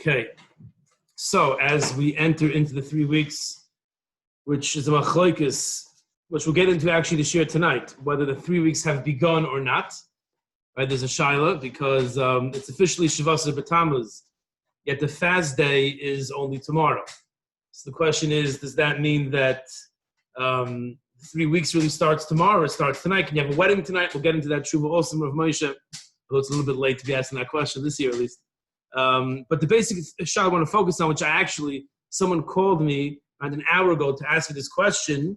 Okay, so as we enter into the 3 weeks, which is a machlokes, which we'll get into actually this year tonight, whether the 3 weeks have begun or not. Right, there's a shaila because it's officially Shavasar B'Tammuz, yet the fast day is only tomorrow. So the question is, does that mean that 3 weeks really starts tomorrow or starts tonight? Can you have a wedding tonight? We'll get into that Tshuva also of Moshe, although it's a little bit late to be asking that question this year at least. But the basic shaila I want to focus on, which someone called me around an hour ago to ask me this question: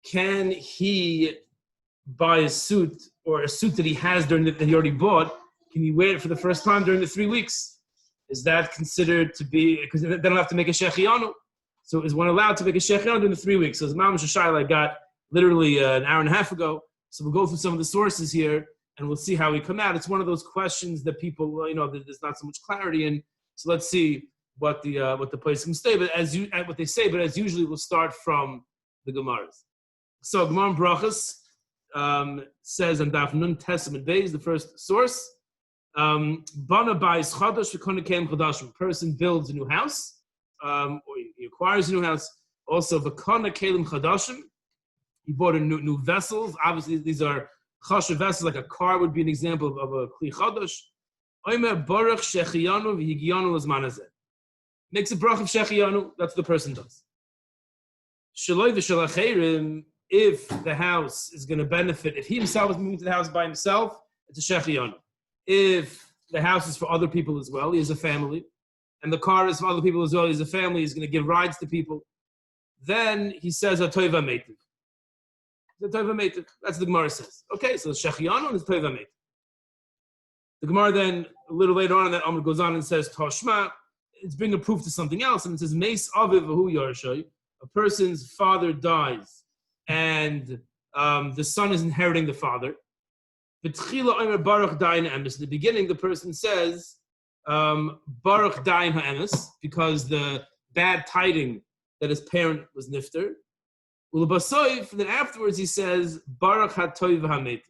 can he buy a suit or a suit that he has that he already bought? Can he wear it for the first time during the 3 weeks? Is that considered to be, because then I'll have to make a Shehechiyanu. So is one allowed to make a Shehechiyanu during the 3 weeks? So it's Mamash Shaila I got literally an hour and a half ago. So we'll go through some of the sources here and we'll see how we come out. It's one of those questions that people, there's not so much clarity in. So let's see what the place can stay. But as usually we'll start from the Gemaras. So Gemara Brachas says on Daf Nun Testament Beis, the first source, Bana buys chadash v'kona kelim chadashim. Person builds a new house, or he acquires a new house. Also v'kona kelim chadashim. He bought a new vessels. Obviously, these are chashav vessels, like a car would be an example of a kli chadash. Omer baruch Shehechiyanu v'higiyanu l'zman hazeh. Makes a brach of Shehechiyanu. That's what the person does. Shaloi v'shel acherim. If the house is going to benefit, if he himself is moving to the house by himself, it's a Shehechiyanu. If the house is for other people as well, he has a family, and the car is for other people as well, he has a family, he's going to give rides to people, then he says a toiva meitiv. The toiva meitiv. That's what the Gemara says. Okay, so it's Shehechiyanu and it's toiva meitiv. The Gemara then, a little later on, that Amr goes on and says, Toshma, it's bringing a proof to something else, and it says, Meis aviv v'hu yarshay, a person's father dies, and the son is inheriting the father. In the beginning, the person says, Baruch dayin ha'emes, because the bad tiding that his parent was nifter. Then afterwards he says, Baruch ha'toiv ha'meitiv.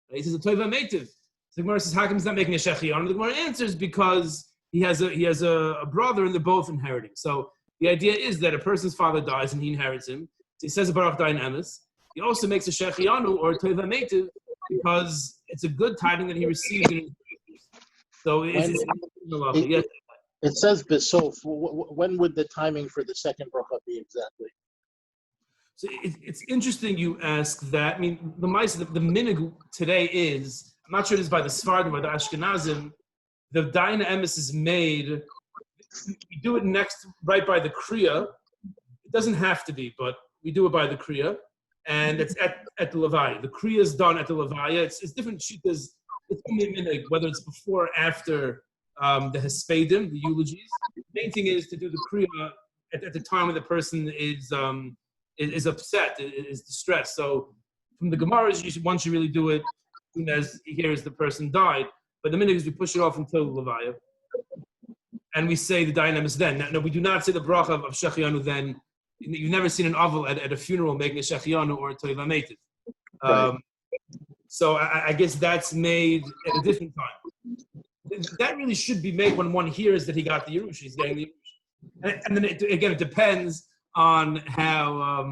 He says, a toiv ha'meitiv. The Gemara says, how come he's not making a Shehechiyanu? The Gemara answers, because he has a brother and they're both inheriting. So the idea is that a person's father dies and he inherits him. So he says Baruch dayin emes. He also makes a Shehechiyanu or a toiv ha'meitiv because it's a good tiding that he received. So it says besof. When would the timing for the second bracha be exactly? So it's interesting you ask that. I mean, the minig today is, I'm not sure it is by the Sfardim or the Ashkenazim, the dayin emes is made. We do it right by the kriya. It doesn't have to be, but we do it by the kriya, and it's at the levaya. The kriya is done at the levaya. It's different shittas. It's only minhag, whether it's before or after the hespedim, the eulogies. The main thing is to do the kriya at the time when the person is upset, is distressed. So from the Gemaras, one should really do it as soon as he hears the person died. But the minhag is we push it off until the levaya, and we say the dayin emes then. No, we do not say the bracha of Shehechiyanu then. You've never seen an aval at a funeral making a Shehechiyanu or a toiv ha'meitiv. Right. So I guess that's made at a different time. That really should be made when one hears that he got the Yerush, he's getting the Yerush. And then it depends on how,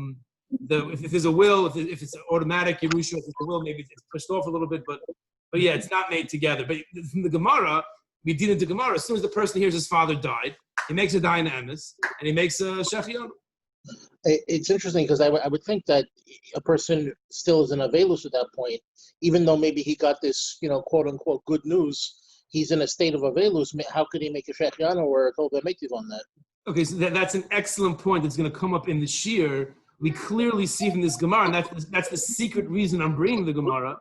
if there's a will, if it's an automatic Yerush, if it's a will, maybe it's pushed off a little bit, but yeah, it's not made together. But from the Gemara, we did into Gemara, as soon as the person hears his father died, he makes a dayin emes, and he makes a Shehechiyanu. It's interesting because I would think that a person still is in avelus at that point, even though maybe he got this, quote unquote, good news. He's in a state of avelus. How could he make a Shehechiyanu or a toiv ha'meitiv on that? Okay, so that's an excellent point that's going to come up in the Shir. We clearly see from this Gemara, and that's the secret reason I'm bringing the Gemara.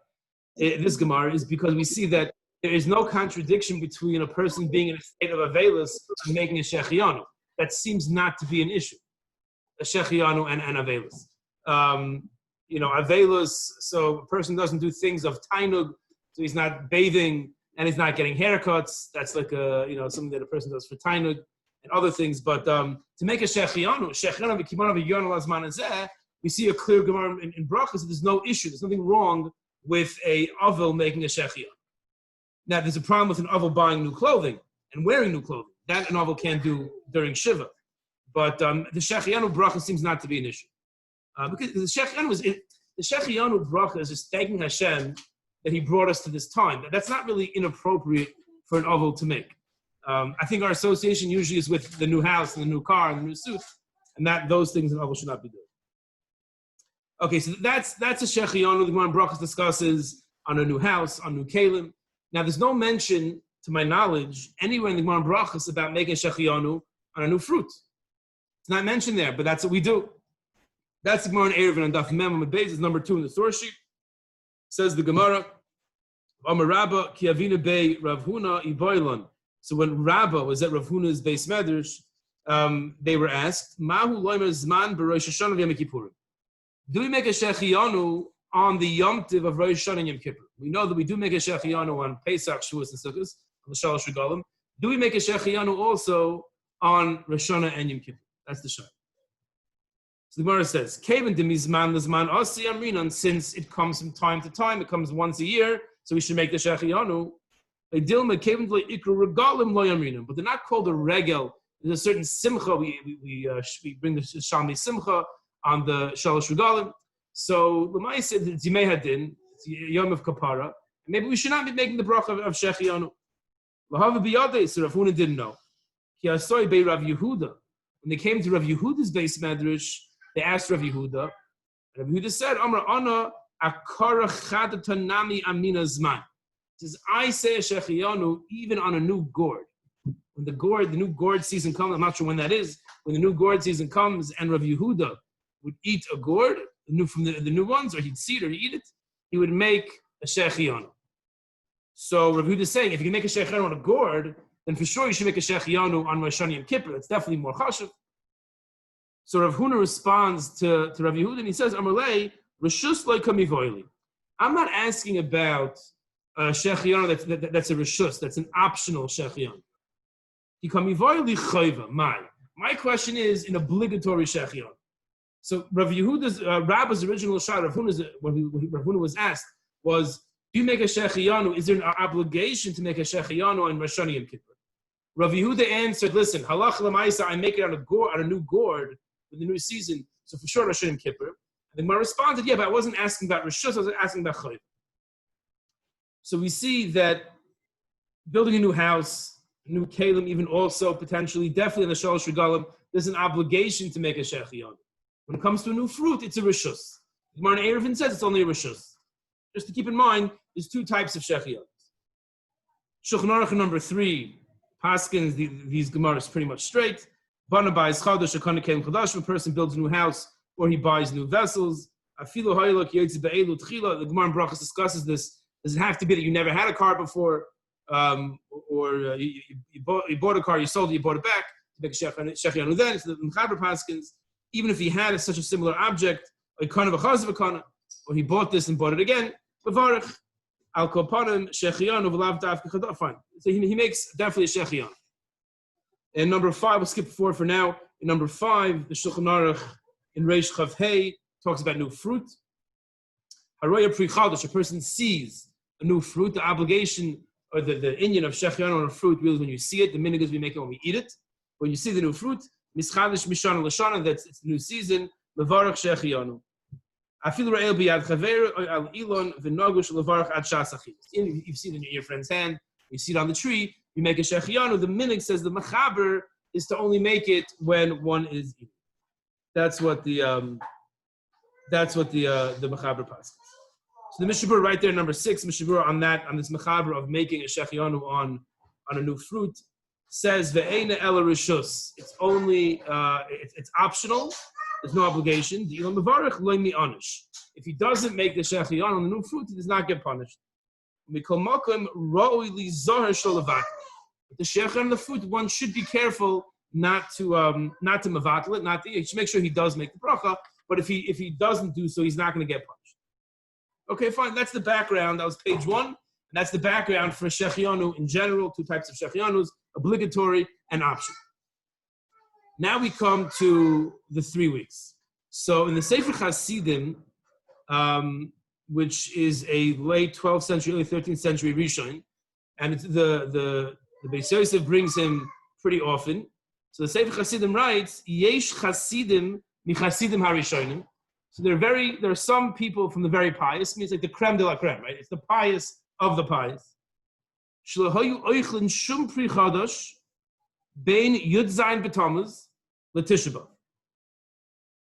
This Gemara is because we see that there is no contradiction between a person being in a state of avelus and making a Shehechiyanu. That seems not to be an issue. A Shehechiyanu and avelus. Avelus, so a person doesn't do things of tainug, so he's not bathing and he's not getting haircuts. That's like something that a person does for tainug and other things. But to make a Shehechiyanu we see a clear Gemara in Brachas that there's no issue. There's nothing wrong with a avel making a Shehechiyanu. Now, there's a problem with an avel buying new clothing and wearing new clothing. that an oval can't do during Shiva. But the Shehechiyanu bracha seems not to be an issue. Because the Shehechiyanu bracha is just thanking Hashem that He brought us to this time. That's not really inappropriate for an oval to make. I think our association usually is with the new house and the new car and the new suit, and that those things an oval should not be doing. Okay, so that's a Shehechiyanu. The Gemara Brachas discusses on a new house, on new kalim. Now, there's no mention, to my knowledge, anywhere in the Gemara Brachas about making Shehechiyanu on a new fruit. It's not mentioned there, but that's what we do. That's the Gemara in Eruvin and Daf Mem Amud Beis, is number 2 in the source sheet. Says the Gemara, Amar Rabba ki avina bei Rav Huna iboilon. So when Rabba was at Rav Huna's Beis Medrash, they were asked, Mahu loimer zman b'Rosh Hashanah v'Yom Kippurim. Do we make a Shehechiyanu on the Yom Tiv of Rosh Hashanah and Yom Kippur? We know that we do make a Shehechiyanu on Pesach, Shavuos, and Sukkot, on the Shalosh Regalim. Do we make a Shehechiyanu also on Rosh Hashanah and Yom Kippur? That's the shayla. So the Gemara says, Kevin demizman lezman asi amrinan, since it comes from time to time, it comes once a year, so we should make the Shehechiyanu. But they're not called a regel. There's a certain simcha. We bring the Shalmi simcha on the Shalosh Regalim. So Lamai said it's Yimei Hadin, it's Yom of Kapara. Maybe we should not be making the bracha of Shehechiyanu. Lahava biyadei, so Rav Huna didn't know. Ki asoi bei Rav Yehuda. When they came to Rav Yehuda's Beis Medrash, they asked Rav Yehuda. Rav Yehuda said, Amar Ana akara chadatanami amina zman. He says, I say a Shehechiyanu even on a new gourd. When the new gourd season comes, I'm not sure when that is, when the new gourd season comes and Rav Yehuda would eat a gourd, from the new ones, or he'd see it or he'd eat it, he would make a Shehechiyanu. So Rav Yehuda is saying, if you can make a Shehechiyanu on a gourd, then for sure you should make a Shehechiyanu on Rosh Hashanah and Kippur. That's definitely more chashuv. So Rav Huna responds to Rav Yehuda and he says, Amalei, Rishus loy kamivoili. I'm not asking about a Shehechiyanu that's a Rishus, that's an optional Shehechiyanu. Kamivoili chayva, my question is an obligatory Shehechiyanu. So Rav Yehuda's, Rabba's original shot, Rav Huna was asked, was, do you make a Shehechiyanu? Is there an obligation to make a Shehechiyanu on Rosh Hashanah and Kippur? Rav Yehuda answered, listen, halach l'maisa, I make it on a new gourd for the new season, so for sure Rosh Hashanah and Kippur. And the Gemara responded, yeah, but I wasn't asking about Rishus, I was asking about Chayv. So we see that building a new house, a new kalim, even also potentially, definitely in the Shalosh Regalim, there's an obligation to make a Shehechiyanu. When it comes to a new fruit, it's a Rishus. The Gemara in Eruvin says it's only a Rishus. Just to keep in mind, there's 2 types of Shehechiyanu. Shulchan Aruch number 3, Paskins, these Gemaras pretty much straight. Bana buys Chadash, Akana Kelim Chadash, a person builds a new house, or he buys new vessels. Afilu Haylok Yotzi Be'elu Tchila, the Gemara in Brachas discusses this. Does it have to be that you never had a car before, or you bought a car, you sold it, you bought it back, to make a Shehechiyanu then? So the Mechaber Paskins, even if he had such a similar object, like kind of a chaz of a kana, or he bought this and bought it again, Bavarich, Al Kopanim, Shehechiyanu, V'lav Dafka Chadaf, fine. So he makes definitely a Shehechiyanu. And number 5, we'll skip 4 for now. In number 5, the Shulchan Aruch in Reish Chav Hei talks about new fruit. Haroya Pri Chadash, a person sees a new fruit, the obligation or the Indian of Shehechiyanu on a fruit, really when you see it, the minhag is we make it when we eat it. When you see the new fruit, Mischadish Mishana Lashana, that's it's a new season, Levarach Shehechiyanu. Afil Ra'el Biyad Chaver Al Ilon V'Nogush Levarach Ad Shasachim. You've seen it in your friend's hand, you see it on the tree, you make a Shehechiyanu. The minhag says the Mechaber is to only make it when one is eating. That's what the Mechaber passes. So the Mishabur right there, number 6, Mishabur on this Mechaber of making a Shehechiyanu on a new fruit, says Ve'ena Ela Rishus. It's only it's optional. There's no obligation. If he doesn't make the Shehechiyanu on the new fruit, he does not get punished. But the Shehechiyanu on the fruit, one should be careful not to mevatel it. He should make sure he does make the bracha. But if he doesn't do so, he's not going to get punished. Okay, fine. That's the background. That was page 1. And that's the background for Shehechiyanu in general. 2 types of Shehechiyanus, obligatory and optional. Now we come to the 3 weeks. So in the Sefer Chasidim, which is a late 12th century, early 13th century Rishon, and it's the Beis Yosef brings him pretty often. So the Sefer Chasidim writes, Yesh Chasidim mi Chasidim Harishonim. So there are some people from the very pious, means like the creme de la creme, right? It's the pious of the pious. Shlehoyu oichlin shum pri chadash bein yud zayin b'tamuz l'tisha b'av.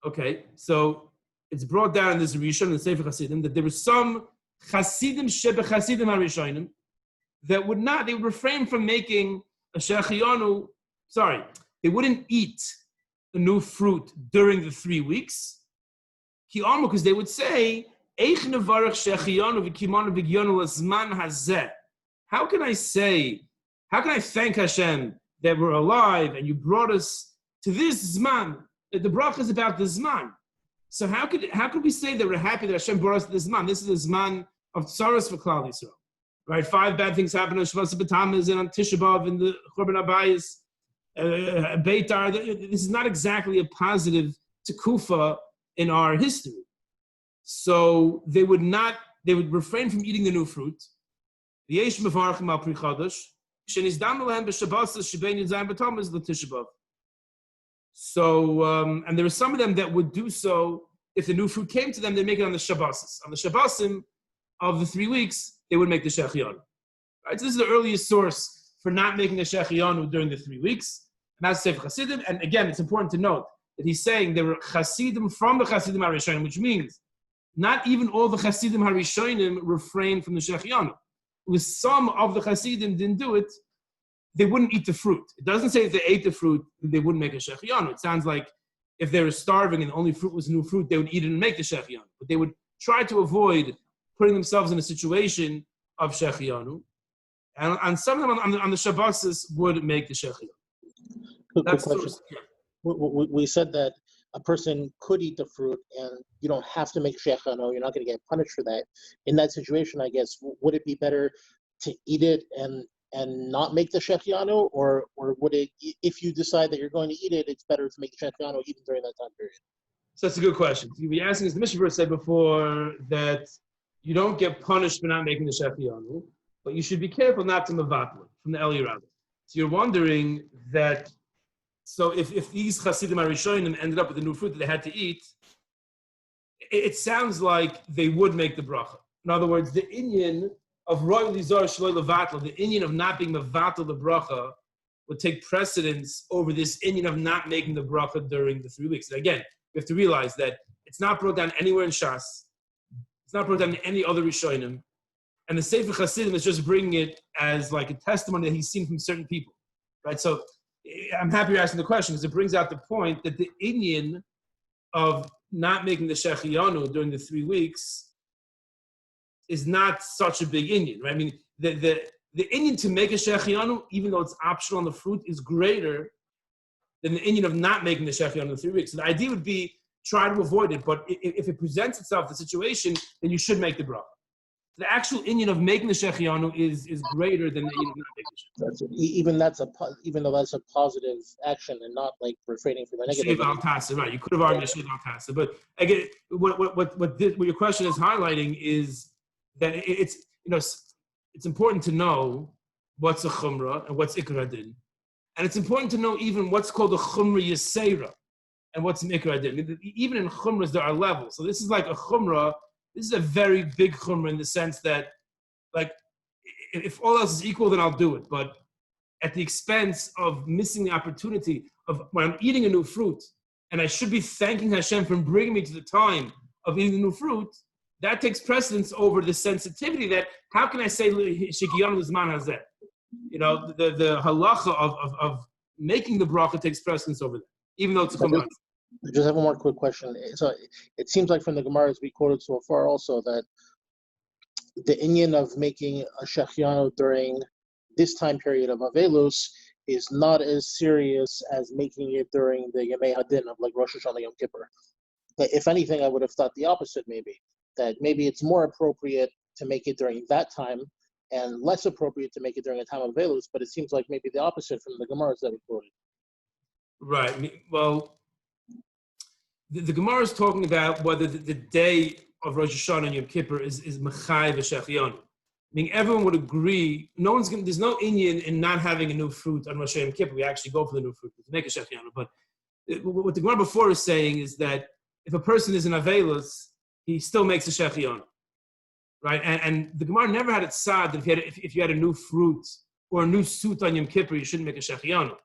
Okay, so it's brought down in this Rishon in the Sefer Chasidim that there were some Chasidim shebe Chasidim Harishonim that they would refrain from making a Shehechiyanu. Sorry, they wouldn't eat a new fruit during the 3 weeks. Because they would say, how can I thank Hashem that we're alive and you brought us to this Zman? The bracha is about the Zman. So how could we say that we're happy that Hashem brought us to this Zman? This is a Zman of tsaros for Klal Yisrael. Right? 5 bad things happen on Shavuos B'Tamuz and on Tisha B'Av and the Churban Abayis, Beitar. This is not exactly a positive tekufa in our history. So they would refrain from eating the new fruit. So, and there were some of them that would do so if the new fruit came to them, they'd make it on the Shabbosis. On the Shabbosim of the 3 weeks, they would make the Shehechiyanu. Right? So this is the earliest source for not making a Shehechiyanu during the 3 weeks. And that's Sefer Chasidim. And again, it's important to note that he's saying there were Chasidim from the Chasidim HaRishonim, which means not even all the Chasidim HaRishonim refrained from the Shehechiyanu. With some of the Chasidim didn't do it, they wouldn't eat the fruit. It doesn't say if they ate the fruit, they wouldn't make a Shehechiyanu. It sounds like if they were starving and the only fruit was new fruit, they would eat it and make the Shehechiyanu. But they would try to avoid putting themselves in a situation of Shehechiyanu. And some of them on the Shabbosis would make the Shehechiyanu. That's the source. Yeah. We said that a person could eat the fruit and you don't have to make Shehechiyanu, you're not going to get punished for that. In that situation, I guess, would it be better to eat it and not make the Shehechiyanu, or would it, if you decide that you're going to eat it, it's better to make the Shehechiyanu even during that time period? So that's a good question. You'd be asking, as the Mishnah said before, that you don't get punished for not making the Shehechiyanu, but you should be careful not to mevatla from the Eli Rabbah. So you're wondering that, so if these Chasidim HaRishonim ended up with the new fruit that they had to eat, it sounds like they would make the bracha. In other words, the inyan of Roy Lizar Shaloi Levatla, the inyan of not being mevatla the bracha, would take precedence over this inyan of not making the bracha during the 3 weeks. And again, we have to realize that it's not brought down anywhere in Shas. It's not brought down in any other Rishonim. And the Sefer Chasidim is just bringing it as like a testimony that he's seen from certain people. Right? So I'm happy you're asking the question because it brings out the point that the inyan of not making the Shehechiyanu during the 3 weeks is not such a big inyan, right? I mean, the inyan to make a Shehechiyanu, even though it's optional on the fruit, is greater than the inyan of not making the Shehechiyanu in the 3 weeks. So the idea would be try to avoid it, but if it presents itself, the situation, then you should make the bracha. The actual inyan of making the Shehechiyanu is greater than the inyan of not making the Shehechiyanu. Even though that's a positive action and not like refraining from the negative. Sheva al tasa, right? You could have argued Sheva al tasa, but again, what your question is highlighting is that it's important to know what's a chumrah and what's ikra din, and it's important to know even what's called a chumrah yisera and what's an ikra din. Even in chumras there are levels. So this is like a chumrah. This is a very big chumrah in the sense that, like, if all else is equal, then I'll do it. But at the expense of missing the opportunity of when I'm eating a new fruit, and I should be thanking Hashem for bringing me to the time of eating the new fruit, that takes precedence over the sensitivity that, how can I say Shehechiyanu Zman Hazeh? The halacha of making the bracha takes precedence over that, even though it's a chumrah. I just have one more quick question. So it seems like from the Gemaras we quoted so far also that the inyan of making a Shehechiyanu during this time period of Avelus is not as serious as making it during the Yemei Hadin of like Rosh Hashanah Yom Kippur. But if anything, I would have thought the opposite maybe, that maybe it's more appropriate to make it during that time and less appropriate to make it during a time of Avelus, but it seems like maybe the opposite from the Gemaras that we quoted. Right. Well, the Gemara is talking about whether the day of Rosh Hashanah and Yom Kippur is Mechai v'Shehechiyanu. meaning everyone would agree. There's no inyan in not having a new fruit on Rosh Hashanah Kippur. We actually go for the new fruit to make a Shehechiyanu. But what the Gemara before is saying is that if a person is in Avelus, he still makes a Shehechiyanu, right? And the Gemara never had it sad that if you had a new fruit or a new suit on Yom Kippur, you shouldn't make a Shehechiyanu.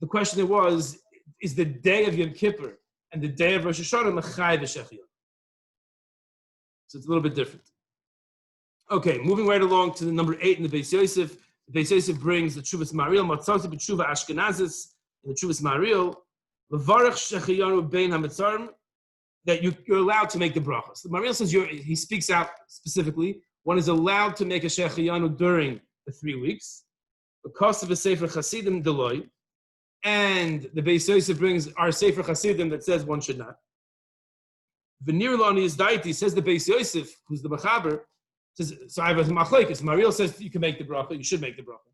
The question there was, is the day of Yom Kippur and the day of Rosh Hashanah Mechai v'Shehechiyanu? So it's a little bit different. Okay, moving right along to the number 8 in the Beis Yosef. The Beis Yosef brings the Tshuvas Mariel, Matzasi b'Tshuva Ashkenazis, in the Tshuvas Mariel, Levarach Shehechiyanu bein hamitzarim, that you're allowed to make the brachas. The Mariel says he speaks out specifically. One is allowed to make a Shehechiyanu during the 3 weeks. Because of a Sefer Chasidim Deloy, and the Beis Yosef brings our Sefer Chasidim that says one should not. V'nir lo ani izdaiti, says the Beis Yosef, who's the Mechaber, says, so I have a machlokes. Mariel says you can make the bracha, you should make the bracha.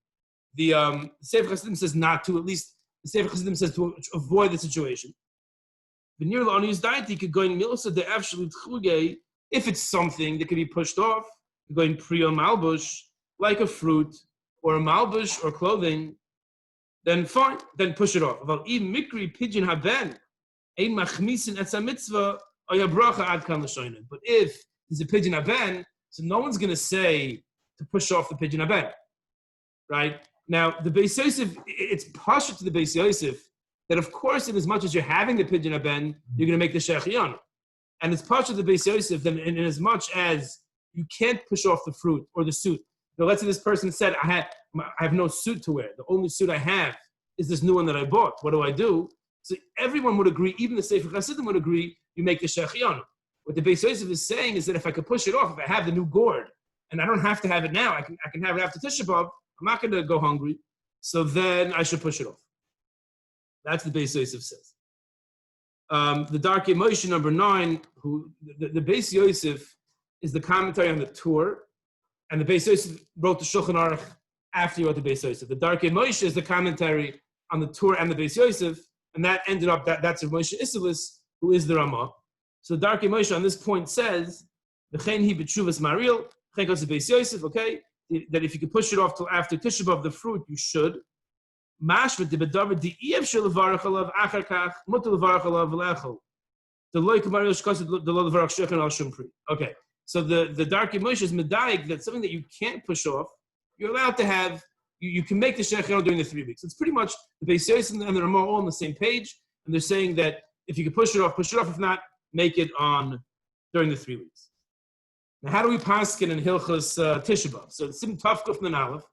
The Sefer Chasidim says not to, at least the Sefer Chasidim says to avoid the situation. V'nir lo ani izdaiti could go in milsa de avshalit chugei, if it's something that can be pushed off, going priya malbush, like a fruit, or a malbush, or clothing, then fine, then push it off. But if there's a pigeon haben, so no one's going to say to push off the pigeon haben, right? Now, the Beis Yosef, it's partial to the Beis Yosef that, of course, in as much as you're having the pigeon haben, you're going to make the Shehechiyanu. And it's partial to the Beis Yosef that in as much as you can't push off the fruit or the suit. So let's say this person said, I have no suit to wear. The only suit I have is this new one that I bought. What do? So everyone would agree, even the Sefer Chasidim would agree, you make the Shehechiyanu. What the Beis Yosef is saying is that if I could push it off, if I have the new gourd, and I don't have to have it now, I can have it after Tisha B'Av, I'm not going to go hungry, so then I should push it off. That's the Beis Yosef says. The Darkei Moshe number 9, the Beis Yosef is the commentary on the Torah, and the Beis Yosef wrote the Shulchan Aruch after he wrote the Beis Yosef. The Darkei Moshe is the commentary on the Torah and the Beis Yosef, and that ended up, that's Moshe Isilis, who is the Ramah. So the Darkei Moshe on this point says, V'chein hi b'tshuvas Mariel, v'chein goes to Beis Yosef, okay, that if you could push it off till after Tisha B'Av, the fruit, you should. Mashva de bedavar di'iev shel levarach alav achar kach, mutar levarach alav v'lechol. The loy k'mariel shkosid the lo levarach shechen al shum pri. Okay. So the Darkei Moshe is medayik that something that you can't push off, you're allowed to have, you can make the Shehechiyanu during the 3 weeks. It's pretty much the Beis Yosef and the Ramah all on the same page, and they're saying that if you can push it off, if not, make it on during the 3 weeks. Now, how do we paskin in Hilchos Tisha B'Av? So it's Sim Tavkuf Nun Aleph,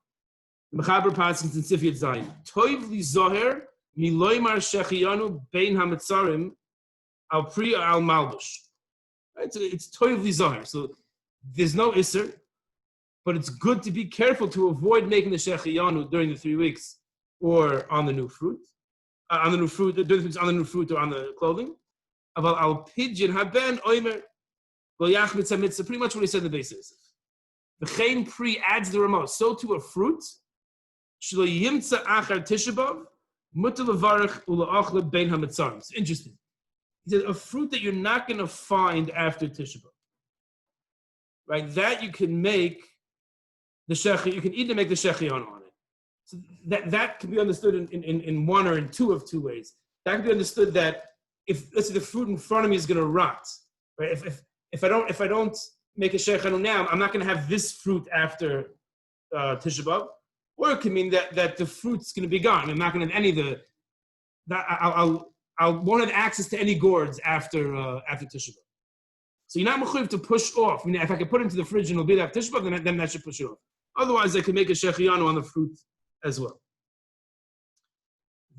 the Mechaber paskins in Sifyat Zayin. Toiv li zoher miloymar Shehechiyanu bein hametzarim al pri al malbush. Right? So it's Toiv li zoher. So there's no Isser, but it's good to be careful to avoid making the Shehechiyanu during the 3 weeks or on the new fruit. On the new fruit or on the clothing. Aval al pidyon haben oimer lo yachmitz hamitzah. Pretty much what he said in the Beis Yosef. The Chain Pri adds the remote. So to a fruit, shlo yimtza achar Tisha B'Av mutar levarach ula'achle bein hamitzarim. It's interesting. He said a fruit that you're not going to find after Tisha B'Av. Right, that you can make the Shech. You can either make the Shehechiyanu on it. So that can be understood in one or in two ways. That can be understood that if, let's say, the fruit in front of me is going to rot, right? If I don't make a Shehechiyanu now, I'm not going to have this fruit after Tisha B'Av. Or it can mean that the fruit's going to be gone. I'm not going to have any of I won't have access to any gourds after Tisha B'Av. So you're not mechuyev to push off. I mean, if I could put it into the fridge and it'll be there after Tisha B'Av, then that should push it off. Otherwise, I can make a Shehechiyanu on the fruit as well.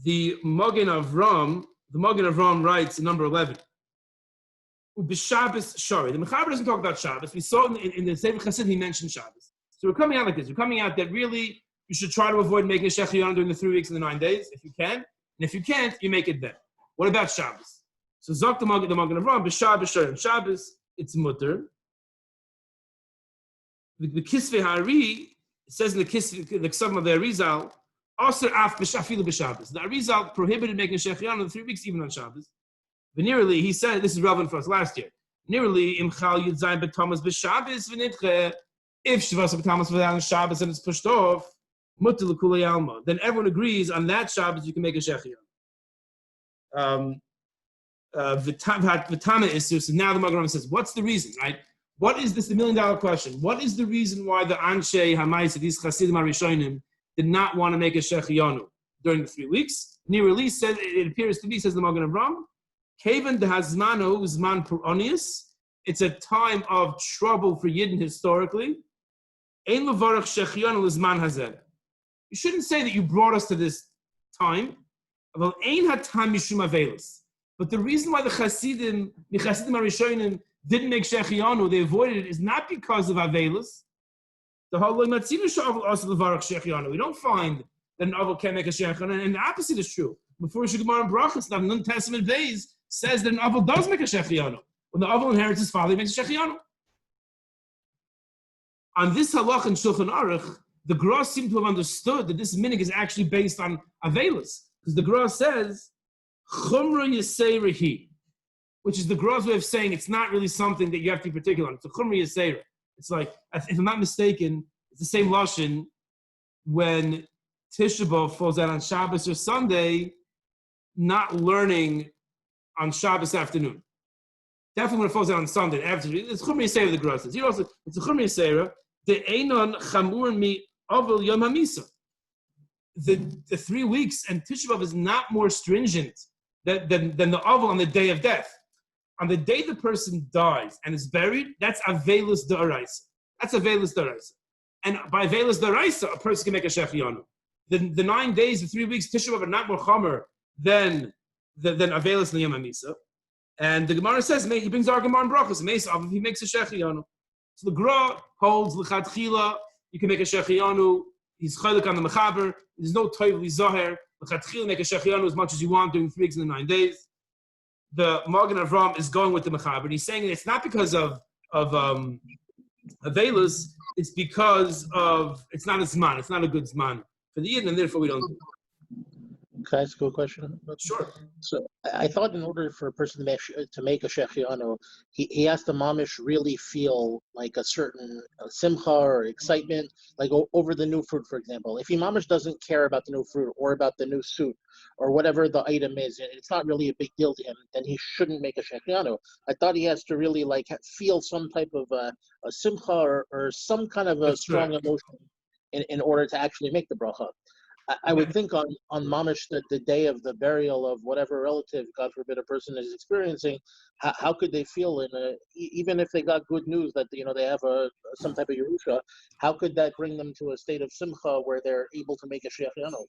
The Magen Avram writes in number 11. B'Shabbos Shari. The Mechaber doesn't talk about Shabbos. We saw in the Sefer Chasidim he mentioned Shabbos. So we're coming out like this. We're coming out that really you should try to avoid making a Shehechiyanu during the 3 weeks and the 9 days if you can. And if you can't, you make it then. What about Shabbos? So Zok the Magen Avram B'Shabbos Shari. Shabbos it's mutter. The Kisvei Hari, it says in the Ksavim of the Arizal, Aser af b'shafilu b'Shabbos. The Arizal prohibited making a Shehechiyanu in the 3 weeks, even on Shabbos. But nearly, he said, this is relevant for us last year. Nearly, imchal yudzayin b'Tamas b'Shabbos v'nitche. If Shavasa B'Tamas was on Shabbos and it's pushed off, Mutter L'Kulei Alma, then everyone agrees on that Shabbos you can make a Shehechiyanu. Vitama Isur, so now the Magen says, what's the reason, right? What is this, the $1 million question? What is the reason why the Anshe Hamaisa, these Chasidim HaRishonim, did not want to make a Shehechiyanu during the 3 weeks? Near release says, it appears to be, says the Magen Avraham, Kaven de Hazmano Zman Puronius, it's a time of trouble for Yidden historically. Ein levarach Shehechiyanu Zman Hazeh. You shouldn't say that you brought us to this time. But the reason why the Chasidim HaRishonim didn't make Shehechiyanu, they avoided it, is not because of Avelis. We don't find that an Avel can make a Shehechiyanu, and the opposite is true. Before Shemar and Brachas, the New Testament days says that an Avel does make a Shehechiyanu. When the Avel inherits his father, he makes a Shehechiyanu. On this halach in Shulchan Aruch, the Gra seem to have understood that this minig is actually based on Avelis. Because the Gra says, Chumra Yisera Hi, which is the Gra's way of saying it's not really something that you have to be particular on. It's a Chumra Yisera. It's like, if I'm not mistaken, it's the same Lashon when Tisha B'Av falls out on Shabbos or Sunday, not learning on Shabbos afternoon. Definitely when it falls out on Sunday, afternoon. It's Chumra Yisera, the Gra says. Here also, it's a Chumra Yisera. The Einon Chamur Mi Avel Yom HaMisa. The 3 weeks and Tisha B'Av is not more stringent than the Avel on the day of death. On the day the person dies and is buried, that's Avelis D'Oraisa. That's Avelis D'Oraisa. And by Avelis D'Oraisa, a person can make a Shehechiyanu. The 9 days, the 3 weeks, Tisha B'Av are not more Chomer than Avelis L'Yom HaMisa. And the Gemara says, he brings our Gemara in Brachos, he makes a Shehechiyanu. So the Gra holds L'Chadchila, you can make a Shehechiyanu, he's chaylik on the mechaber. There's no toiv zoher. L'chatchil make a Shehechiyanu as much as you want during 3 weeks and the 9 days. The Magen Avraham is going with the mechaber, and he's saying it's not because of avelus. It's because of it's not a zman. It's not a good zman for the yidden, and therefore we don't do it. Can I ask you a question? Sure. So I thought in order for a person to make a Shehechiyanu, he has to mamish really feel like a certain simcha or excitement, like over the new fruit, for example. If he mamish doesn't care about the new fruit or about the new suit or whatever the item is, and it's not really a big deal to him, then he shouldn't make a Shehechiyanu. I thought he has to really like feel some type of a simcha or some kind of a strong emotion in order to actually make the bracha. I would think on Mamish that the day of the burial of whatever relative, God forbid, a person is experiencing, how could they feel even if they got good news that they have some type of Yerusha, how could that bring them to a state of simcha where they're able to make a Shehechiyanu?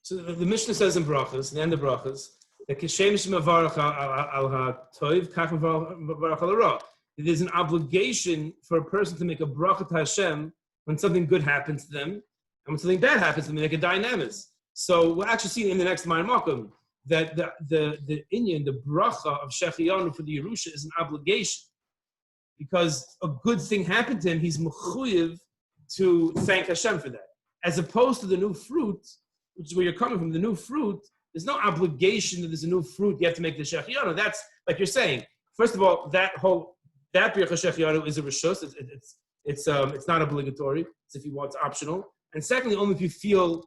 So the Mishnah says in Brachas, the end of Brachas, that Kishem Shemavarach al HaToiv, Kach Mavarach al HaRa. There's an obligation for a person to make a bracha to Hashem when something good happens to them. And when something bad happens, then they make a dynamis. So we'll actually see in the next Ma'ar Makom that the inyan, the bracha of Shehechiyanu for the Yerusha is an obligation. Because a good thing happened to him, he's mechuyev to thank Hashem for that. As opposed to the new fruit, which is where you're coming from, the new fruit, there's no obligation that there's a new fruit, you have to make the Shehechiyanu. That's, like you're saying, first of all, that Bircha Shehechiyanu is a reshus. It's not obligatory. It's if you want, it's optional. And secondly, only if you feel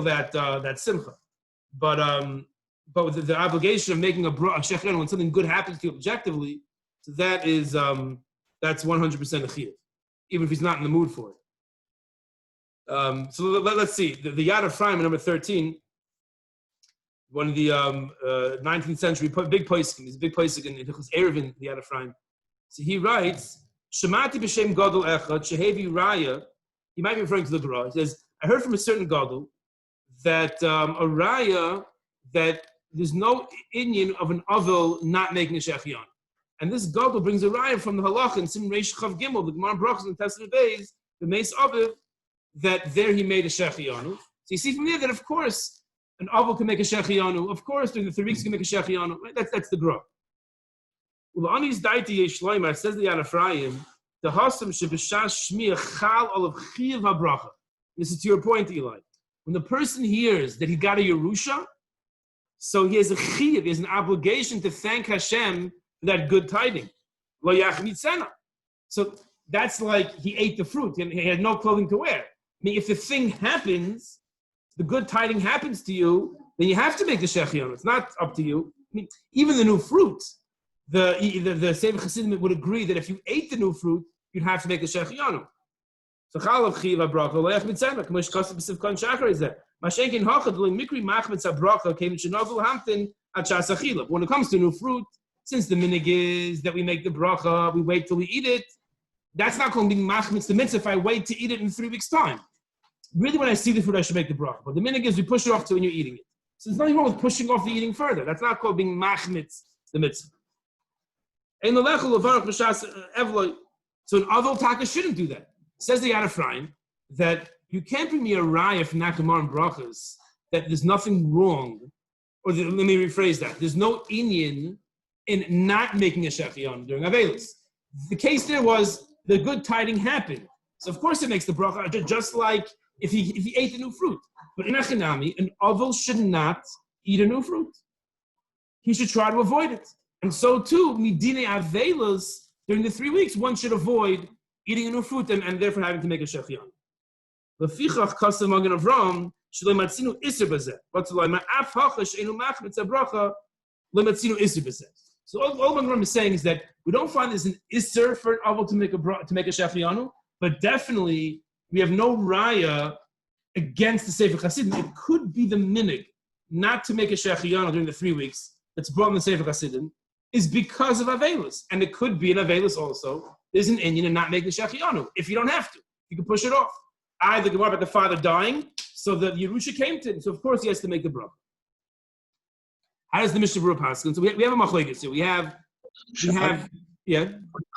that simcha, but with the obligation of making a shehechiyanu when something good happens to you objectively, so that is that's 100% a chiyuv, even if he's not in the mood for it. So let's see the Yad Ephraim, number 13, one of the 19th century big poskim. He's a big posik in Hilchos Eruvin, the Yad Ephraim. So he writes, "Shemati b'shem gadol echad shehevi raya." He might be referring to the Gra. He says, I heard from a certain gadol that a raya, that there's no inyan of an avel not making a Shehechiyanu. And this gadol brings a raya from the halach in Sim Reish Chav Gimel, the Gemara Brachos in the Testament days, the Meis Aviv, that there he made a Shehechiyanu. So you see from there that of course an avel can make a Shehechiyanu. Of course during the 3 weeks he can make a Shehechiyanu. Right? That's the Gra. Ulanis daiti yesh loymar, says the Yad Ephraim, the hasam shebishash shmiya chal olav chiyav habracha. This is to your point, Eli. When the person hears that he got a Yerusha, so he has a chiyav, he has an obligation to thank Hashem for that good tiding. Lo yachmitzena. So that's like he ate the fruit and he had no clothing to wear. I mean, if the thing happens, the good tiding happens to you, then you have to make the Shehechiyanu. It's not up to you. I mean, even the new fruit, the Sefer Chassidim would agree that if you ate the new fruit, you'd have to make the Shehechiyanu. So chalav chiva bracha loyach mitzayma k'mosh kaseh b'siv kon shachar is there. Mashenkin hachad l'im mikri machmitz bracha came in shenogul hamtin at shas achila. When it comes to new fruit, since the minig is that we make the bracha, we wait till we eat it. That's not called being machmitz the mitzvah if I wait to eat it in 3 weeks' time. Really, when I see the fruit, I should make the bracha. But the minig is we push it off to when you're eating it. So there's nothing wrong with pushing off the eating further. That's not called being machmitz the mitzvah. So an avol taka shouldn't do that. Says the Yad Ephraim that you can't bring me a raya from Nakamar and brachas that there's nothing wrong, or let me rephrase that. There's no inyan in not making a Shehechiyanu during Avelis. The case there was the good tiding happened. So of course it makes the bracha, just like if he ate the new fruit. But in Achinami, an avol should not eat a new fruit. He should try to avoid it. And so too, midine Avelis, during the 3 weeks, one should avoid eating a new fruit and therefore having to make a Shehechiyanu. Lefichach kasav magen Avram shloi matzinu iser bazeh. But lo ma'af hachash enu machmitz bracha lo matzinu iser bazeh. So all Magen Avram is saying is that we don't find this an iser for an avol to make a Shehechiyanu, but definitely we have no raya against the Sefer Chassidim. It could be the minig not to make a Shehechiyanu during the 3 weeks that's brought in the Sefer Chassidim is because of Avelis. And it could be in Avelis also. There's an inyan in not making the Shehechiyanu. If you don't have to, you can push it off. The Gemara about the father dying, so the Yerusha came to him. So of course he has to make the bracha. How does the Mishnah Berurah paskin? So we have a machlokes here. We have, yeah.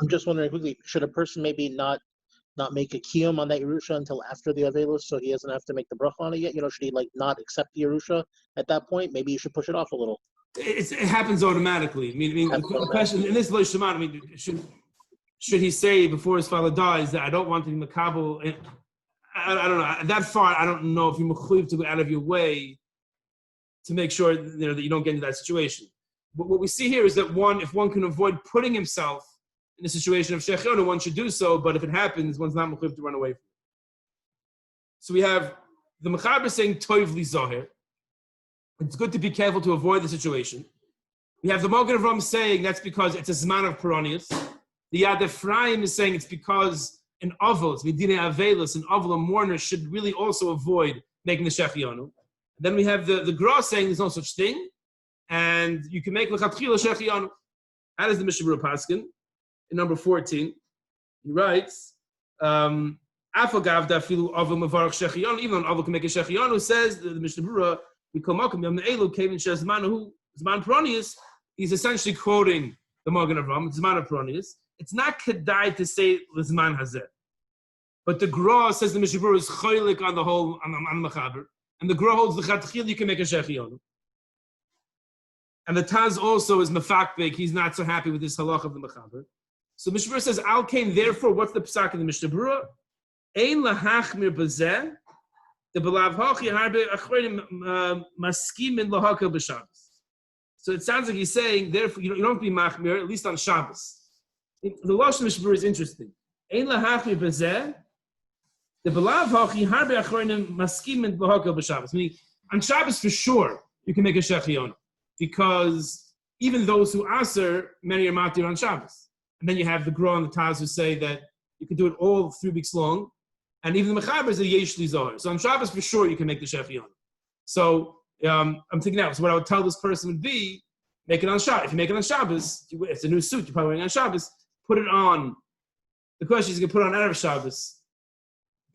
I'm just wondering quickly, should a person maybe not make a kiyum on that Yerusha until after the Avelos, so he doesn't have to make the bracha on it yet? Should he not accept the Yerusha at that point? Maybe you should push it off a little. It happens automatically. I mean the question in this Lo Shemad, I mean, should he say before his father dies that I don't want to be makabel? I don't know. That far, I don't know if you're mechuyev to go out of your way to make sure that you don't get into that situation. But what we see here is that if one can avoid putting himself in a situation of Shehechiyanu, one should do so. But if it happens, one's not mechuyev to run away from it. So we have the Mechaber saying toiv li zoher. It's good to be careful to avoid the situation. We have the Magen Avram saying that's because it's a zman of Peronius. The Yad Ephraim is saying it's because an avol, it's midine avelos, an avol, a mourner should really also avoid making the Shehechiyanu. Then we have the Gra saying there's no such thing, and you can make lechatchila Shehechiyanu. How does the Mishnah Berurah paskin? In number 14, he writes, Afagav dafilu avol mevarach Shehechiyanu, even an avol can make a Shehechiyanu, says the Mishnah Berurah, he's essentially quoting the Magen Avram, Zman of Peronius. It's not kedai to say Lizman Hazeh. But the Gra says the Mishnah Berurah is choylik on the whole, on the Mechaber. And the Gra holds the Chatchil, you can make a Shehechiyanu. And the Taz also is Mefakbek, he's not so happy with this halach of the Mechaber. So Mishnah Berurah says, Al Kain, therefore, what's the Pesach in the Mishnah Berurah? Ein lahachmir bazeh, the belav hachi harbe achronim maskimin lahakel b'Shabbos. So it sounds like he's saying, therefore, you don't have to be machmir, at least on Shabbos. The Lashon Mishnah Berurah is interesting. Ein lahachmir bazeh, the belav hachi harbe achronim maskimin lahakel b'Shabbos. Meaning, on Shabbos for sure, you can make a Shehechiyanu, because even those who aser, many are matir on Shabbos. And then you have the Gra and the Taz who say that you can do it all 3 weeks long. And even the Mechaber is a Yesh Li Zohar. So on Shabbos, for sure, you can make the Shehechiyanu. So I'm thinking now, so what I would tell this person would be, make it on Shabbos. If you make it on Shabbos, it's a new suit, you're probably wearing on Shabbos, put it on. The question is, you can put it on Erev Shabbos.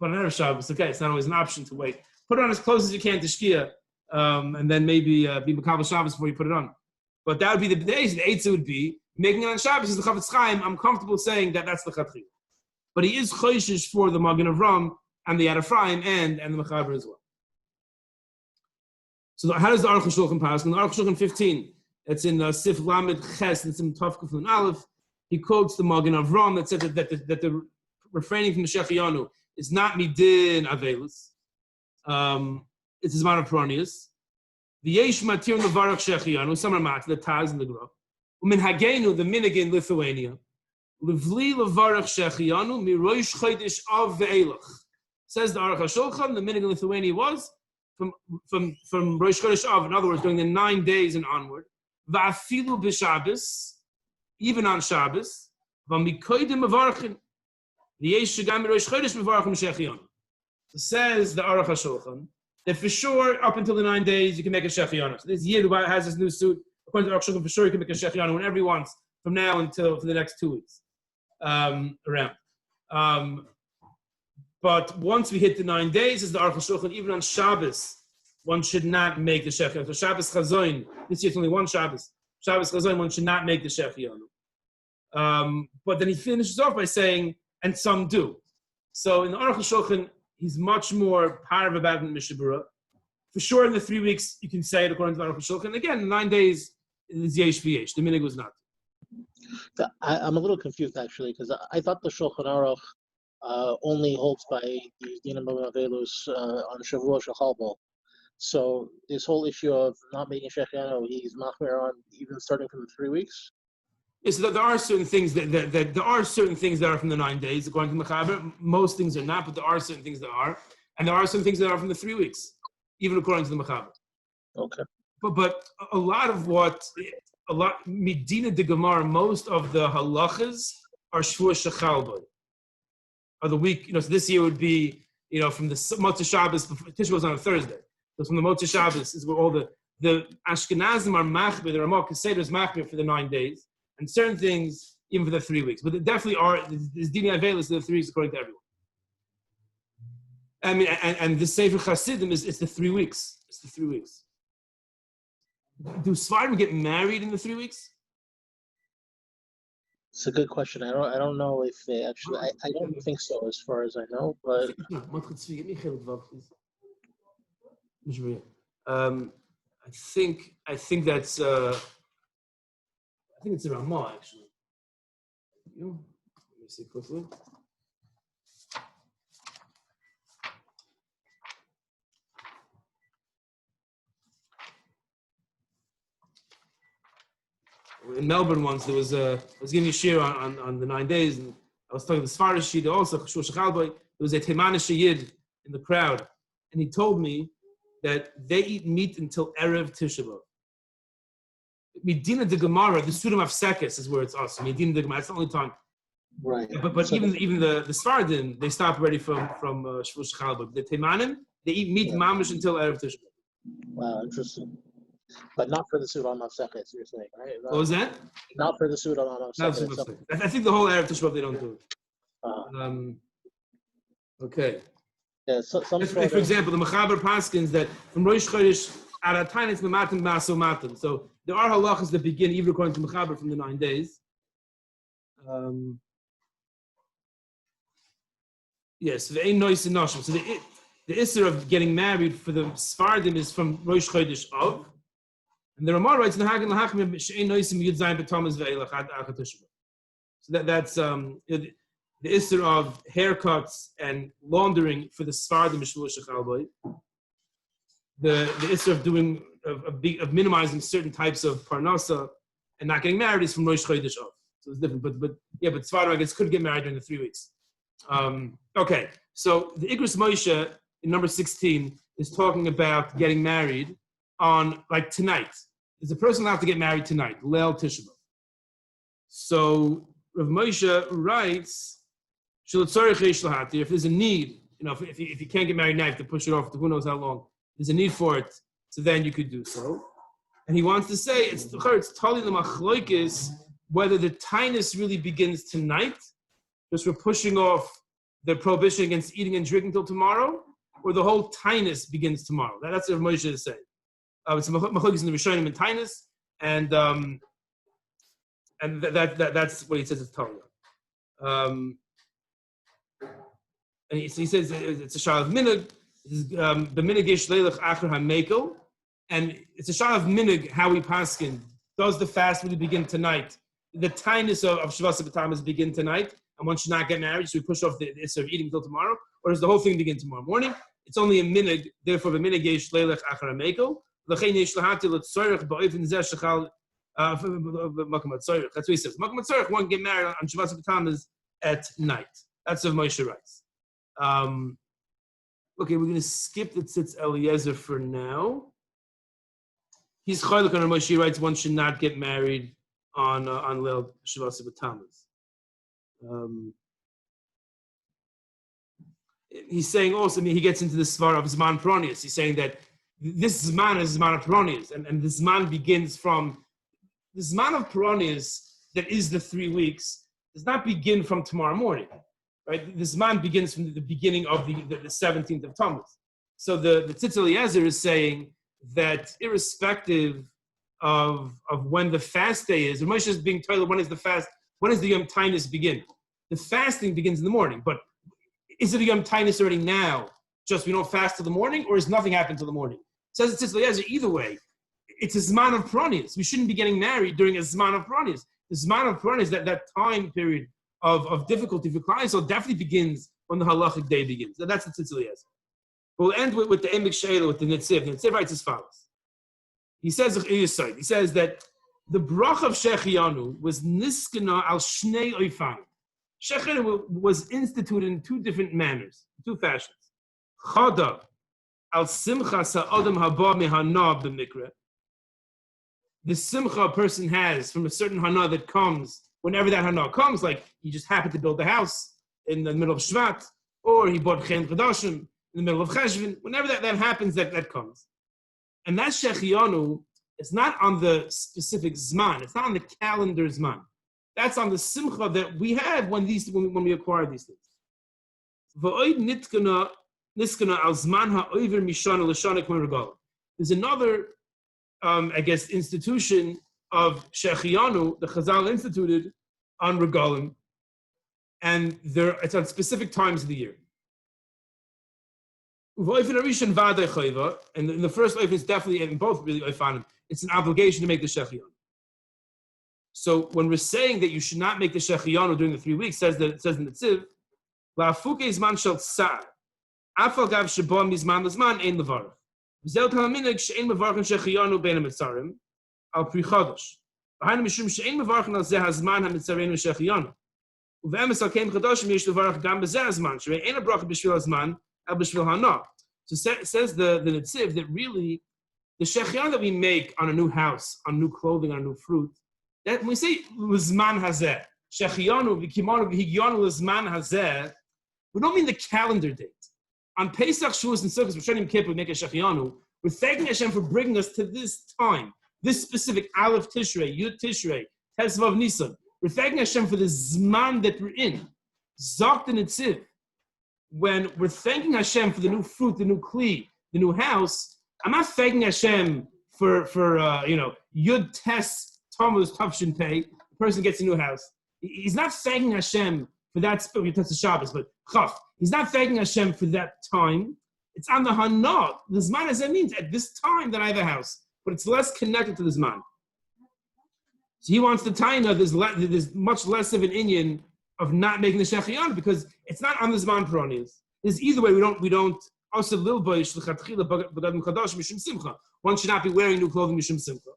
Put it on Erev Shabbos. Okay, it's not always an option to wait. Put it on as close as you can to Shkia, and then maybe be Makabel Shabbos before you put it on. But that would be the days. The Eitzah would be, making it on Shabbos is the Chavetz Chaim. I'm comfortable saying that that's the Chatchil. But he is choishish for the Magen Avram and the Yad Ephraim and the Mechaber as well. So how does the Aruch HaShulchan pass? In the Aruch HaShulchan 15, it's in Sif Lamed Ches and Sim Tov Kuf Nun Aleph. He quotes the Magen Avram that said that the refraining from the Shehechiyanu is not midin avelus. It's his man of Peronius. The Yesh Matir Nevarach Shehechiyanu. Some are mat the Taz and the Gra. Umin Hagenu the Minig in Lithuania. Livli levarach Shehechiyanu mirosh chodesh av ve'elach. Says the Aruch HaShulchan, the minhag in Lithuania was from Rosh Chodesh Av, in other words, during the 9 days and onward. Va'afilu b'Shabbos, even on Shabbos. V'mikoidim mevarachin. V'yesh shegam mirosh chodesh mevarachim Shehechiyanu. Says the Aruch HaShulchan that for sure, up until the 9 days, you can make a Shehechiyanu. So this Yid who has this new suit, according to the Aruch HaShulchan, for sure you can make a Shehechiyanu whenever he wants, from now until for the next 2 weeks around. But once we hit the 9 days, as the Aruch HaShulchan, even on Shabbos, one should not make the Shehechiyanu. So Shabbos Chazoin, this year it's only one Shabbos. Shabbos Chazoin, one should not make the Shehechiyanu. But then he finishes off by saying, and some do. So in the Aruch HaShulchan, he's much more parv about it in Mishnah Berurah. For sure, in the 3 weeks, you can say it according to the Aruch HaShulchan. Again, 9 days is yesh v'yesh. The minhag was not. I'm a little confused actually because I thought the Shulchan Aruch only holds by the Dinam Avelus on Shavua Shechalbo. So this whole issue of not making Shehechiyanu, he's machmir on even starting from the 3 weeks. Yes, there are certain things that there are certain things that are from the 9 days according to Mechaber. Most things are not, but there are certain things that are, and there are some things that are from the 3 weeks, even according to the Mechaber. Okay. But a lot Medina de Gemara, most of the halachas are Shvua Shechalbo, or the week. So this year would be from the Motzei Shabbos. Tisha was on a Thursday, so from the Motzei Shabbos is where all the Ashkenazim are machmir. The Ramah Keseder is machmir for the 9 days. And certain things, even for the 3 weeks. But there definitely are, there's Dini Avelis, the 3 weeks according to everyone. I mean, and the Sefer Chasidim it's the 3 weeks. It's the 3 weeks. Do Svardim get married in the 3 weeks? It's a good question. I don't know if they actually, I don't think so as far as I know, but. I think that's, I think it's a Ramah, actually. Let me see quickly. In Melbourne once, there was I was giving a shir on the 9 days, and I was talking to the Sfarish Yid also, there was a Teimanish Yid in the crowd, and he told me that they eat meat until Erev Tisha B'Av. Medina de Gemara, the Surim of Sekes is where it's us. Medina de Gemara, it's the only time. Right. But so even the Sfardim, they stop already from Shvua Shechalbo. The Teimanim, they eat meat mamish until Erev Tisha B'Av. Wow, interesting. But not for the Surim of Sekes, you're saying, right? What was that? Not for the Surim of Sekes. I think the whole Erev Tisha B'Av they don't do it. Okay. Yeah, for example, the Mechaber Paskins that from Rosh Chodesh Aratain it's Mematim Maso Matim. So there are halachas that begin even according to Mechaber from the 9 days. Yes, the Ein Nois and Noshim. So the Isser of getting married for the Sfardim is from Rosh Chodesh Av. And the Ramah writes, Nahagan Lahachim She'ein Noisim Yud Zayin B'Tamuz Ve'elach Ad Achat Tishba. So that's the Isser of haircuts and laundering for the Sfardim Shvua Shechalbo. The Isser of doing of minimizing certain types of parnasa and not getting married is from Rosh Chodesh Av. So it's different. But Sfardim, I guess, could get married during the 3 weeks. Okay, so the Igros Moshe in number 16 is talking about getting married on like tonight. Is a person allowed to get married tonight? Leil Tisha B'Av. So Rav Moshe writes, if there's a need, if you can't get married now, you have to push it off to who knows how long. There's a need for it, so then you could do so. And he wants to say it's tali the machloikis whether the tainus really begins tonight, just we're pushing off the prohibition against eating and drinking until tomorrow, or the whole tainus begins tomorrow. That's what Moshe is saying. It's a machlokes in the Rishonim and tainus, and that's what he says it's Torah. And he says it's a shah of minig. The minig ish leilach acher hamekel, and it's a shah of minig how we paskin. Does the fast really begin tonight? The tainus of Shavas B'Tamas begin tonight, and one should not get married, so we push off the issue of eating until tomorrow, or does the whole thing begin tomorrow morning? It's only a minig, therefore the minig ish leilach acher hamekel. L'chein yesh lahati l'tzorech ba'ofen zeh shechal That's what he says. Makom Tzorich, one can get married on Shabbat B'Tammuz at night. That's what Moshe writes. Okay, we're going to skip the Tzitz Eliezer for now. He's chaylik on Moshe writes one should not get married on Leil Shabbat B'Tammuz. He's saying also, he gets into the svar of Zman Peronius. He's saying that this Zman is Zman of Peronius, and the Zman begins from the Zman of Peronius that is the 3 weeks does not begin from tomorrow morning, right? The Zman begins from the beginning of the 17th of Tammuz. So the Tzitz Eliezer is saying that irrespective of when the fast day is, Moshe is being told when is the fast, when does the Yom Tainus begin? The fasting begins in the morning, but is it a Yom Tainus already now? Just we don't fast till the morning, or is nothing happened till the morning? Says Tzitz Eliezer, either way, it's a Zman of Peronius. We shouldn't be getting married during a Zman of Peronius. The Zman of Peronius, that time period of difficulty for clients, so definitely begins when the halachic day begins. That's the Tzitz Eliezer. We'll end with the Emek Sheila, with the Netziv. The Netziv writes as follows. He says that the brach of Shehechiyanu was niskana al shnei oifan. Shehechiyanu was instituted in two different manners, two fashions. Chada al simcha sa'adam haba mehana b'mikra. The simcha a person has from a certain hana that comes whenever that hana comes, like he just happened to build a house in the middle of Shvat, or he bought chen chadashim in the middle of Cheshvan, whenever that happens, that comes. And that Shehechiyanu, it's not on the specific Zman, it's not on the calendar Zman. That's on the simcha that we have when we acquire these things. There's another institution of Shehechiyanu, the Chazal instituted on Regalim, and it's on specific times of the year. And in the first life is definitely, and both really Oifanim, it's an obligation to make the Shehechiyanu. So when we're saying that you should not make the Shehechiyanu during the 3 weeks, it says in the Tziv, La'afuke zman shel tsar, afal gav shebo mizman lezman ein levarach. V'zel talaminig she'ein mevarach Shehechiyanu bein ha-mitzarim al pri chodesh. V'hainu mishum she'ein mevarach al zeh hazman ha-mitzareinu Shehechiyanu. Uve'emes al keim chodoshim yesh levarach gam bezeh hazman, she'ein ein ha-bracha b'shvil hazman al b'shvil hana. So says the Netziv that really the Shehechiyanu that we make on a new house, on new clothing, on new fruit, that when we say l'zman hazeh, Shehechiyanu v'kimanu v'higyanu l'zman hazeh, we don't mean the calendar date. On Pesach, Shavuos, and Sukkot, we're Yom Kippur, we make a Shehechiyanu. We're thanking Hashem for bringing us to this time, this specific Aleph Tishrei, Yud Tishrei, Tes Vav Nisan. We're thanking Hashem for the Zman that we're in. Zok and Netziv. When we're thanking Hashem for the new fruit, the new kli, the new house, I'm not thanking Hashem for Yud Tes Tammuz Tavshin Pei. The person gets a new house. He's not thanking Hashem for that spirit, Yud Tes Shabbos, but Chaf. He's not thanking Hashem for that time. It's on the Hana. The Zman as it means at this time that I have a house, but it's less connected to the Zman. So he wants to tie in there's much less of an inyan of not making the Shehechiyanu because it's not on the Zman Peronius. There's either way we don't. Also, one should not be wearing new clothing mishum simcha.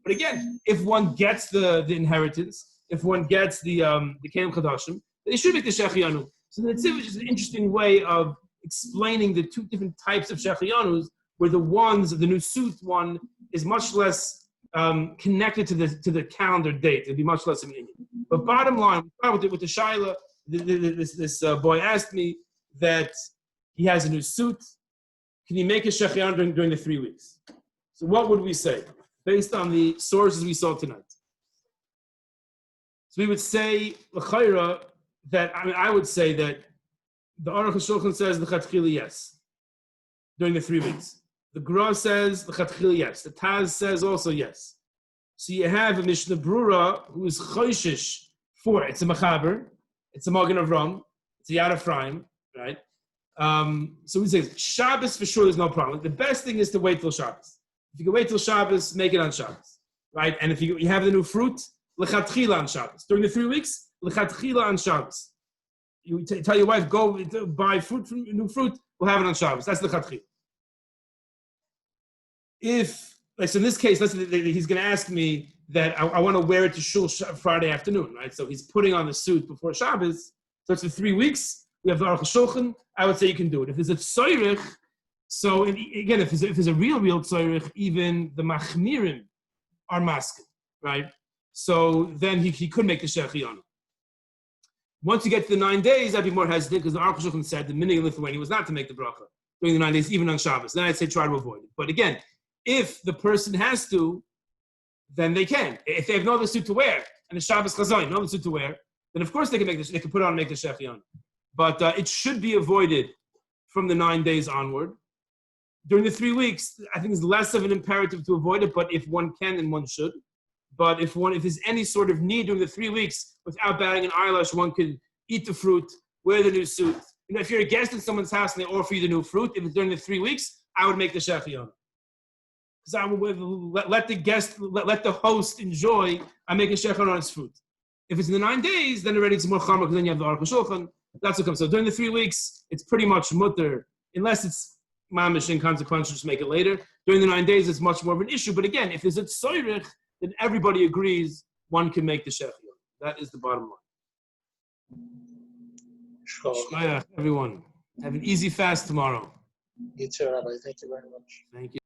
But again, if one gets the inheritance, if one gets the Kelim Chadashim, they should make the Shehechiyanu. So the Netziv is just an interesting way of explaining the two different types of Shechechiyanus, where the new suit one is much less connected to the calendar date. It'd be much less of an Indian. But bottom line, with the Shaila, this boy asked me that he has a new suit. Can he make a Shehechiyanu during the 3 weeks? So what would we say based on the sources we saw tonight? So we would say l'chayra that I would say that the Aruch HaShulchan says l'chatchila yes during the 3 weeks. The Gra says l'chatchila yes. The Taz says also yes. So you have a Mishnah Brura who is choishish for it. It's a Machaber, it's a Magen Avram, it's a Yad Ephraim, right? So we say Shabbos for sure is no problem. The best thing is to wait till Shabbos. If you can wait till Shabbos, make it on Shabbos, right? And if you have the new fruit, l'chatchila on Shabbos. During the 3 weeks, l'chatchila on Shabbos. You tell your wife, go buy fruit from new fruit, we'll have it on Shabbos. That's l'chatchila. if, like, so in this case, let's say that he's going to ask me that I want to wear it to shul Friday afternoon, right? So he's putting on the suit before Shabbos. So it's for 3 weeks. We have the Aruch HaShulchan. I would say you can do it. If there's a tzoyrich, so again, if there's a real tzoyrich, even the machmirim are masking, right? So then he could make the Shehechiyanu. Once you get to the 9 days, I'd be more hesitant because the Aruch HaShulchan said the minhag in Lithuania was not to make the bracha during the 9 days, even on Shabbos. Then I'd say try to avoid it. But again, if the person has to, then they can. If they have no other suit to wear, and the Shabbos Chazayin, no other suit to wear, then of course they can put it on and make the Shehechiyanu. But it should be avoided from the 9 days onward. During the 3 weeks, I think it's less of an imperative to avoid it, but if one can, then one should. But if there's any sort of need during the 3 weeks, without batting an eyelash, one could eat the fruit, wear the new suit. You know, if you're a guest in someone's house and they offer you the new fruit, if it's during the 3 weeks, I would make the Shehechiyanu. Because I would let the guest, let the host enjoy. I make a Shehechiyanu on his fruit. If it's in the 9 days, then already it's more chamar because then you have the Aruch HaShulchan. That's what comes. So during the 3 weeks, it's pretty much mutter, unless it's mamish inconsequential, just make it later. During the 9 days, it's much more of an issue. But again, if there's a tzoyrich, then everybody agrees one can make the Shehechiyanu. That is the bottom line. Shkoyach, everyone. Have an easy fast tomorrow. You too, Rabbi. Thank you very much. Thank you.